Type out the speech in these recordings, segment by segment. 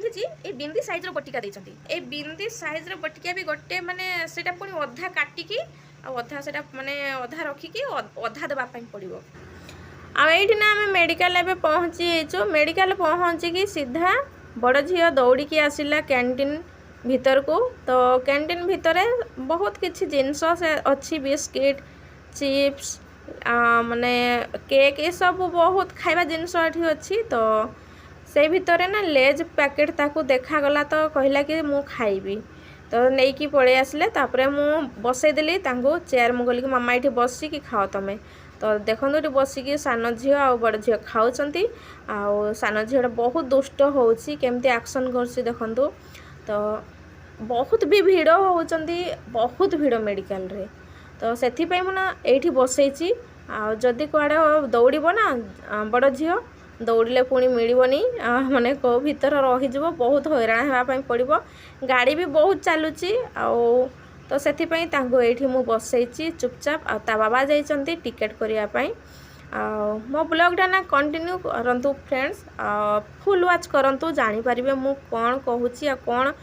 देखी ये बिंदी साइज बटिका देती ये बिंदी साइज बटिका भी गोटे माने सेटा पुणी अधा काटिकी अधा से माने अधा रखिकी अधा देवाई पड़ो। आईटी ना आम मेडिकल एवं पहुँची मेडिकल पहुँचिकी सीधा बड़ झील दौड़ी आसला कैंटीन भीतर को। तो कैंटीन भितर बहुत किसी जिनस अच्छी बिस्किट चिप्स माने केक ये सब बहुत खाइबा जिनस अच्छी। तो से भितर ना लेज पैकेट ताकू देखागला तो कहला कि मु खाइबी तो नहीं कि पलि आसिले। तापरे मु बसईदेली चेयर मु कहली मामा ये बसिकी खाओ तमें। तो देखो ये बसिकी सान झील आ बड़ झील खाऊँच आ सान झील बहुत दुष्ट होची केमती एक्शन करसी देखु। तो बहुत भी भिड़ होती बहुत भिड़ मेडिकल रे। तो से मुझे ये बसई आदि कुआड़े दौड़ब ना बड़ झील दौड़े पुणी मिलनी माने को भीतर रही बहुत हैरान होगापी पड़ो। गाड़ी भी बहुत चलुची तो से ये मु बसई चुपचाप आ बाबा जाइंट टिकेट करने। मो ब्लॉगटा ना कंटिन्यू करंतु फ्रेंड्स फुल वाच करंतु जानीपारे मु कौन कहूँ कौन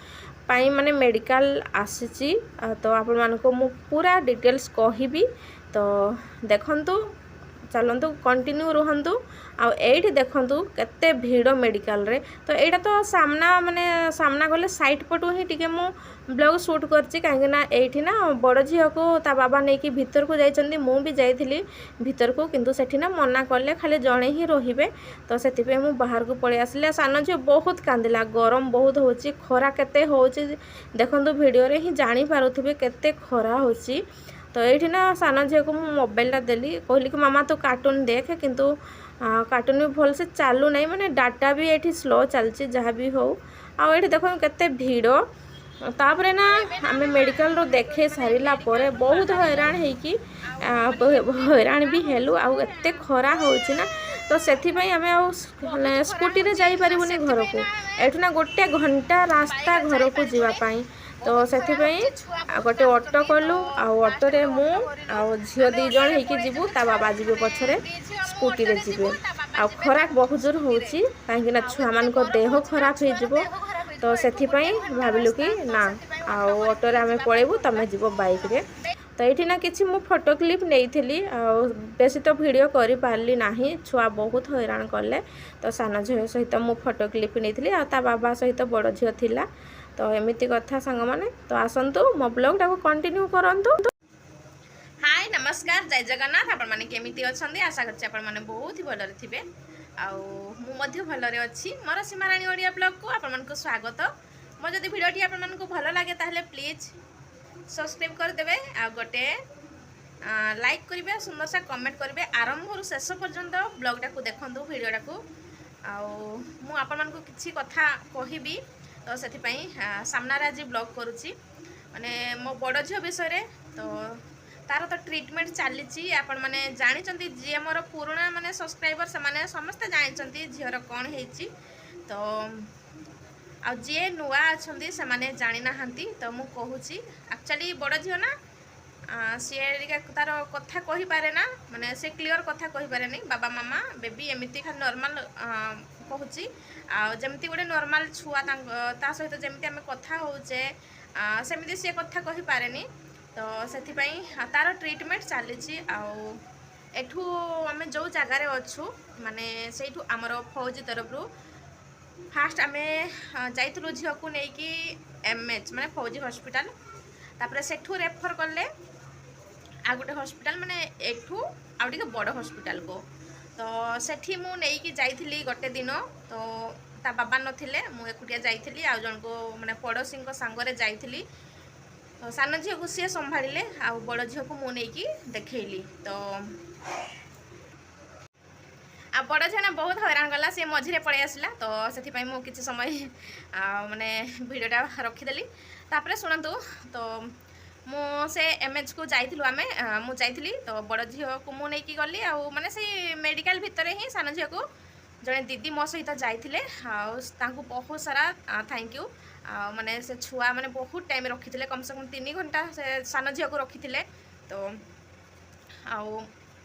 पाई माने मेडिकल आसी। तो आपण मानको मु पूरा डिटेल्स कहिबी तो देखंतु चलतु कंटिन्यू रुहंतु। आईठी देखंतु केते भीड़ मेडिकल रे। तो एटा तो सामना माने सामना गले साइड पटु ही टिके मु ब्लॉग शूट करची काहे ना एठी ना बड़ झील को ता बाबा नहीं कि भीतर को जाइछंदी मु भी जाइथिली भीतर को किंतु सेठी ना मना करले खाली जणे ही रहिबे। तो सेति पे मु बाहर को पळे आसले सान झील बहुत कांदिला गरम बहुत होची खरा केते होची देखंतु वीडियो रे ही जानी पारुथिबे केते खरा होची। तो ये ना सान झील को मु मोबाइलटा देली कहली कि मामा तू कार्टून देख किंतु कार्टून भी भल से चालू नहीं माने डाटा भी ये स्लो चलची जहाँ भी हो। आ ये देखो केते भीड़ तापरे ना आम मेडिकल रो देखे सारिला परे बहुत हैरान होइकी हैरान भी हेलु आते खरा होची ना। तो सेथिपई आम आ स्कूटी रे जाई परिबुनी घर को एठू ना गोटे घंटा रास्ता घर को जीवापाई। तो सेथिपई गोटे ऑटो कलु ऑटो रे मु झील दी जण होइकी जीवु ता बाबा जीवे पछरे स्कूटी रे जीवे। खरा बहुत जोर होची काहेकि ना छुआ मान को देह खराब हो जिवो। तो सेथिपई भाबिलु कि ना ऑटो रे आमे पळेबु तमे जीवो बाइक रे। तो ये ना किसी मु फोटो क्लिप नहीं बेसी तो वीडियो करि पारली नाही छुआ बहुत हैरान कले। तो सान झील सहित मु फोटो क्लिप नहीं आ बाबा सहित बड़ झील थिला। तो एमती कथा सांग माने तो आसतु मो ब्लॉगटा को कंटिन्यू करंतु। हाय नमस्कार जय जगन्नाथ आपण माने केमिति अछंदी आशा करछि आपण माने बहुत ही भलरे थिबे मु मध्य भलरे अछि। मोर सीमाराणी ओडिया ब्लॉग को आपण मानको स्वागत। मो जदि वीडियोटी आपण मानको भलो लागे ताहले प्लीज सब्सक्राइब कर देबे आ गोटे लाइक करिवे सुंदर सा कमेंट करिवे आरंभ रु शेष पर्यंत ब्लॉगटा को देखंतु वीडियोटा को मु आपण मानको किछि कथा कहिबी। तो से सामना आज ब्लॉग करुच्ची माने मो बड़ झील विषय तो तार तो ट्रीटमेंट चली आपण मैंने जानते जी मोर पुराणा माने सब्सक्राइबर से समस्ते जानते झीर कौन होती। तो आ जी नुआ अच्छा से मैंने जानी ना। तो मु कहूँ एक्चुअली बड़ झील ना सी तार कथा कही पारे ना माने से क्लियर कथा कही पारे नहीं बाबा मामा बेबी एमती खाली नॉर्मल कहूँ जमती गोटे नॉर्मल छुआ ता सहित जमती आम कथा होचे सेमती सी कथा कही पारे नहीं। तो से तार ट्रीटमेंट चली एठू आम जो जगार अच्छु माने से आमर फौजी तरफ फास्ट आम जाइलु झील को लेकिन एमएच माने फौजी हॉस्पिटल तापरे सेठू रेफर कले आ गोटे हॉस्पिटल माने एठू आ टिके बड़ हॉस्पिटल को। तो सेठी मु नेकी जाइथिली गोटे दिन तो ता बाबा नथिले मु एकुटिया जाइथिली आ जन को माने पड़ोसी को संगरे जाइथिली। तो सान झील को सी संभाळिले आ बड़ झील को मु नेकी देखैली। तो आ बड़ झील बहुत हैरान गला सी मझिरे पळै आसला। तो सेथिपई मु किछि समय माने वीडियोटा रखिदेली। तापरे सुनंतु तो मु से एमएच को जाइथिलु आमे मु जाइथिली तो बड़ झील को मु नेकी गली आ माने से मेडिकल भितर ही सान झील को जड़े दीदी मो सहित जाइथिले तांको बहुत सारा थैंक यू माने से छुआ माने बहुत टाइम रखिथिले कम से कम 3 घंटा से सान झील को रखिथिले। तो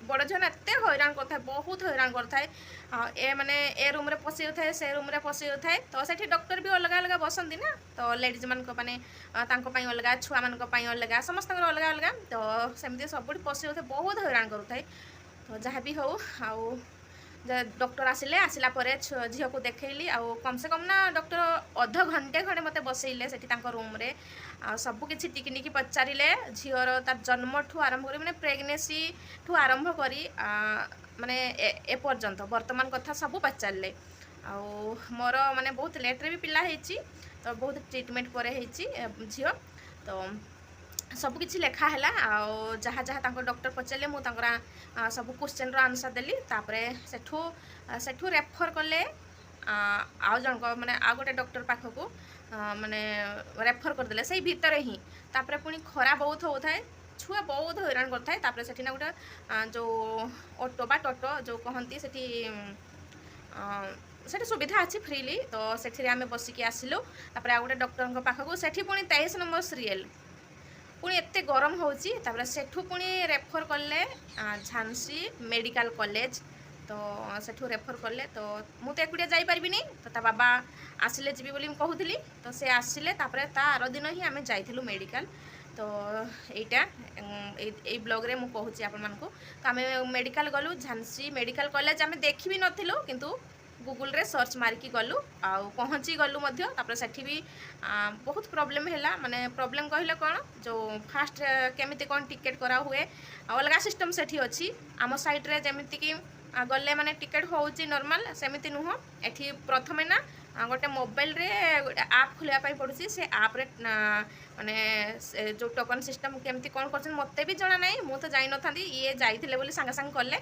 बड़ झील एत हैरान करता बहुत हैरान करता ए माने ए रूम रे पशि जाए से रूम रे पशि जाए तो सेठी डॉक्टर भी अलग अलग बसंती ना तो लेडीज मान माने अलग छुआ मान अलग समस्त अलग अलग तो सेमती सब पशि जाए बहुत हैरान करूए तो जहाँ भी हो आउ डॉक्टर आसिले आसला झील को देखली आउ कम से कम ना डॉक्टर अध घंटे खंडे मत बसैले से रूम रे सबकि टिकी पचारे झीर तार जन्म ठू आरंभ कर मैंने प्रेगनेसी ठू आरंभ करी माने एपर्यंत वर्तमान कथा सब पचारे आउ मोर माने बहुत लेट्रे भी पिला होती तो बहुत ट्रिटमेंट पर झील तो सबकि लिखाला जहाँ जहाँ डॉक्टर पचारे मुझे सब क्वेश्चन आंसर देली सेठू रेफर कले आउ जन माने आ गोटे डॉक्टर पाखक माने रेफर करदे से भितर ही तापरे पुणी खरा बहुत होता है छुआ बहुत हैरान करता है ना गोटे जो ऑटो बा टोटो जो कहती से सुविधा अच्छी फ्रीली तो से आम बसिकी आसिलु तापर आ गोटे डॉक्टर पाखक सेठी पुणी 23 नंबर सीरियल पुणी एत गरम होची सेठू पुणी रेफर कले झांसी मेडिकल कॉलेज तो सेठू रेफर कले तो मु तो एकुटिया जाई पारबिनी तो ता बाबा आसिले जीवी बोली कहूली तो से आसिले तापर ता आर दिन ही आम जाइलु मेडिकल तो यहीटा यही ब्लॉग रे मु कहूची आपण मानकु तो आम मेडिकल गलु झांसी मेडिकल कॉलेज आम देखि भी नथिलु किंतु गूगल रे सर्च मारिकी गलु आउ पहुँची गलु मध्य तापर सेठी भी बहुत प्रॉब्लम हैला माने प्रॉब्लम कहले कौन जो फास्ट केमिति कौन टिकेट करा हुए अलग सिस्टम सेठी अछि आम साइड रे जेमिति कि गले माने टिकेट होउची नॉर्मल सेमिति नुह एठी प्रथमे ना गोटे मोबाइल रे आप खोलिया पाई पड़ुची से आप रे माने जो टोकन सिस्टम केमिति कौन करछन मते भी जाना नहीं मु तो जाई नथांदी ये जाइथिले बोली संग संग कले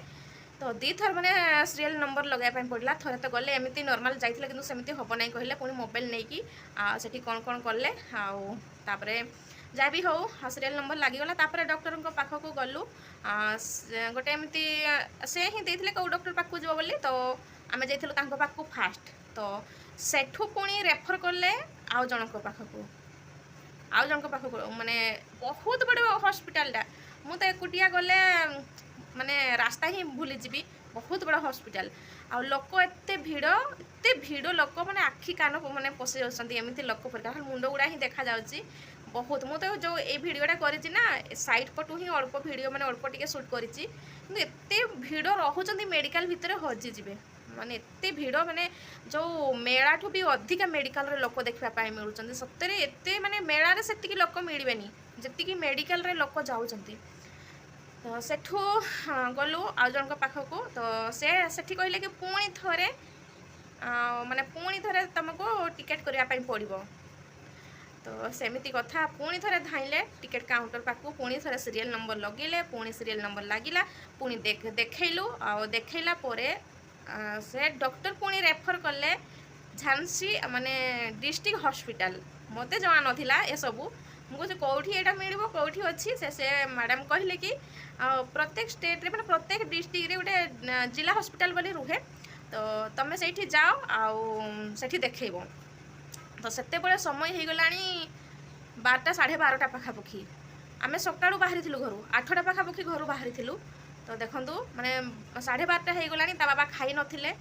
तो दी थर मैंने सीरियल नंबर लगाई पड़ा थोड़े तो गले एमती नॉर्मल जाइए कि सेमती हम ना कहले पुणी मोबाइल नहीं कि सेठी कौन कौन कले आउे जहाँ भी हो सीरियल नंबर लगिगला तापर डॉक्टर पाखक गलु गोटे एमती से ही देते कौ डॉक्टर पाखक जीव बोली तो आम जाइलु पाखक फास्ट तो सेठू पुणी रेफर कले आउ जनक पाखक माने बहुत बड़ हॉस्पिटल मु तो एकुटिया गले माने रास्ता ही भूली जी बहुत बड़ा हॉस्पिटल आ लोक एत भिड़ लोक मैंने आखि कान मैंने पशि जाती लोक पर मुंड गुड़ा ही देखा जाउची बहुत मु तो जो ये भिडियोटा करी ना साइड पटू ही अल्प भिडियो मैंने अल्प टिके शूट करी एत भिड़ रोचंती मेडिकल भितर हजिजे माने एत भिड़ माने जो मेला ठू भी अधिक मेडिकल रे लोक देखा मिलुं सतरे एत माने मेला रे सेतिकी लोक मिलबेनी जेतिकी मेडिकल रे लोक जाउचंती तो सेठू गलु आउ जन पाखक तो सेठी कहले कि पुणी थरे माने पुणी थरे तुमको टिकेट करने पड़ो तो सेमिति कथा पुणी थरे धाइले टिकेट काउंटर पाखक पुणी थरे सीरियल नंबर लगिले पुणी सीरियल नंबर लगिला पुणी देखैलु आ देखैला परे से डॉक्टर पुणी रेफर कले झांसी माने डिस्ट्रिक्ट हॉस्पिटल मते जଣା नथिला ए सबू मुझे कौटी यहाँ मिल कौटी अच्छी से मैडम कहले कि प्रत्येक स्टेट रे मतलब प्रत्येक डिस्ट्रिक्ट रे गोटे जिला हॉस्पिटल बोली रुहे तो तुम से जाओ आठी देखब तो सेते बड़े समय हो गला 12टा 12:30 पाखापाखि आम सका बाहरी घर 8टा पाखापाखि घर बाहरी तो देखूँ माने 12:30 हो गला बाबा खाई नथिले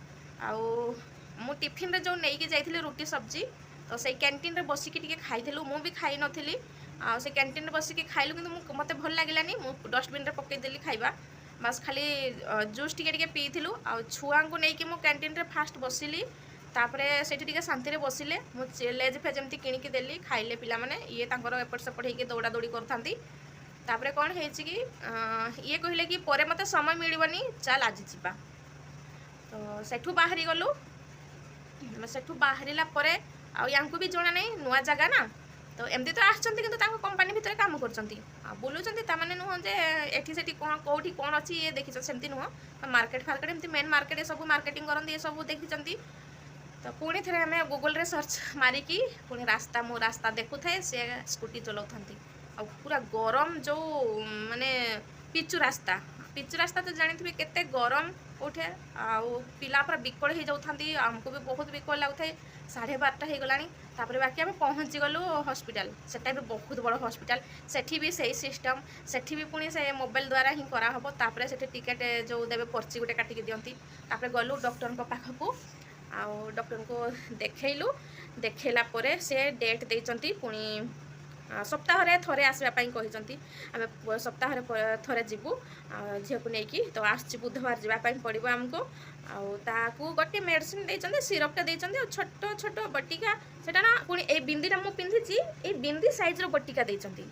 मु टिफिन रे जो नहीं जाइए रुटी सब्जी तो से कैंटीन रे बसिकी टिके खाइलु मु भी खाई नथिली से कैंटीन रे बसिकी खाइलु किंतु मते भल लागिलानी मु डस्टबिन रे पकई देली खाइबा बस खाली जूस टिके टिके पीथिलु आ छुआ को नहीं कि मु कैंटीन रे फास्ट बसिली तापरे सेठी टिके शांति रे बसिले मु लेज फे जेमती किनिकी देली खाइले पिला माने ये तांकर एपट सेपट हेकी दौड़ा दौड़ी करथांती तापरे कोन हेछि कि ये कहले कि परे मते समय मिलबनी चल आज जिबा तो सेठू बाहरी गलु सेठू बाहरीला परे आ यांकु भी जना नहीं नुआ जगह ना तो एमती तो आछंती किंतु तांको कंपनी भितर काम करछंती आ बुलुचंती ता माने नुह जे एठी सेठी कोन कोठी कोन अछि ये देखि सेमती नुह मार्केट फार्केट एमती मेन मार्केट सब मार्केटिंग करन ये सब देखिचंती तो पुणी थे आम गूगल रे सर्च मारिकी पुणी रास्ता मु रास्ता देखु थाए से स्कूटी चलाउथंती आ पूरा गरम जो माने पिचु रास्ता पिच रास्ता तो जानी केते गरम उठे आउ पिला पूरा विकल हो जाती आमको भी बहुत विकल लगुता है 12:30 हो गलानी तापर बाकी आम पहुँची गलु हॉस्पिटल सेटा भी बहुत बड़ हॉस्पिटल सेठी भी सही सिस्टम सेठी भी पुणी से मोबाइल द्वारा ही कराहब तापर से टिकेट जो देवे पर्ची गोटे काटिक दिखती तापर गलु डॉक्टर पाखक आउ डॉक्टर को देखलु देखला परे से डेट देती पुणी सप्ताह थरे आसवाई कहते आम सप्ताह थरे जीवु झील को लेकिन तो आस बुधवार जावाई पड़ो आमको आउ गोटे मेडिसिन देते सिरपटा देते छोट छोट बटिका सेटा ना पुणी ए बिंदीटा मुझे पिंधि ये बिंदी साइज्र बटिका देते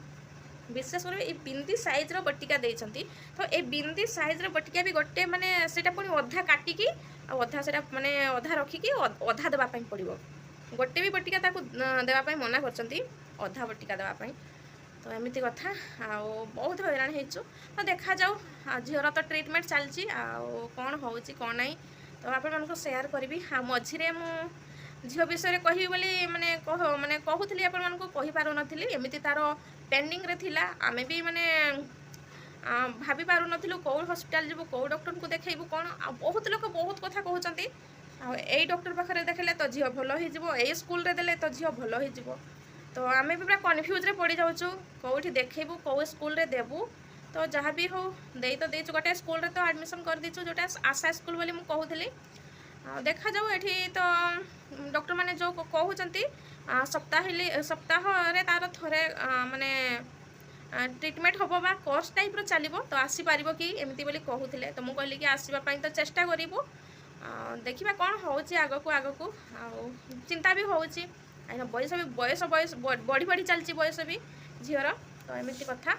विशेष कर ये बिंदी साइज्र बटिका देते तो ये बिंदी साइज्र बटिका भी गोटे माने सेटा पुणी अधा काटिकी अधा से माने अधा रखिकी अधा देवाई पड़ो गोटे भी बटिका देवाई मना कर अधा बटिका देवाई तो एमती कथा आउ बहुत हैरान हो तो देखा जाऊ झीर तो ट्रिटमेंट चलती कौन हो कौन ना तो आपको सेयार करी हाँ मझे मु झील विषय कहि बोली माने कहूली आपको पार नी एमती तार पेंडिंग रे थिला आमे भी माने भाभी पार नथिलु कौ हॉस्पिटल जीवु कौ डॉक्टर को देखैबु कौन बहुत लोग बहुत कथा कहते यही डॉक्टर पाखे देखले तो झील भल हो स्कूल रे देले तो झील भल हो तो आम भी पूरा कन्फ्यूज रे पड़ जाऊँ कौटी देखू कौ स्कूल रे देबू तो जहाँ भी हो दे तो देचु गोटे स्कूल रे तो एडमिशन कर दीचु जोटा आशा स्कूल बोली मुझे कहूली देखा जाऊ ये तो डॉक्टर माने जो कहते सप्ताह तार थरे माने ट्रिटमेंट हम बा कोर्स टाइप चलो तो आसीपर कि एमती बोली कहते तो मुझे कहली कि आसवाई तो चेष्टा करूँ देखा कौन हो आग को चिंता भी हो बयस भी बयस बढ़ी बढ़ी चलती बयस भी झीर तो एमती कथा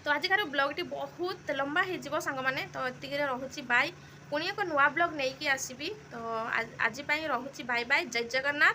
तो आजिकार ब्लॉग टी बहुत लंबा हो सांग मैंने तो ये रोचे बाय पुणी एक नुआ ब्लॉग नहीं आसबि तो आज रोचे बाय बाय जय जगन्नाथ।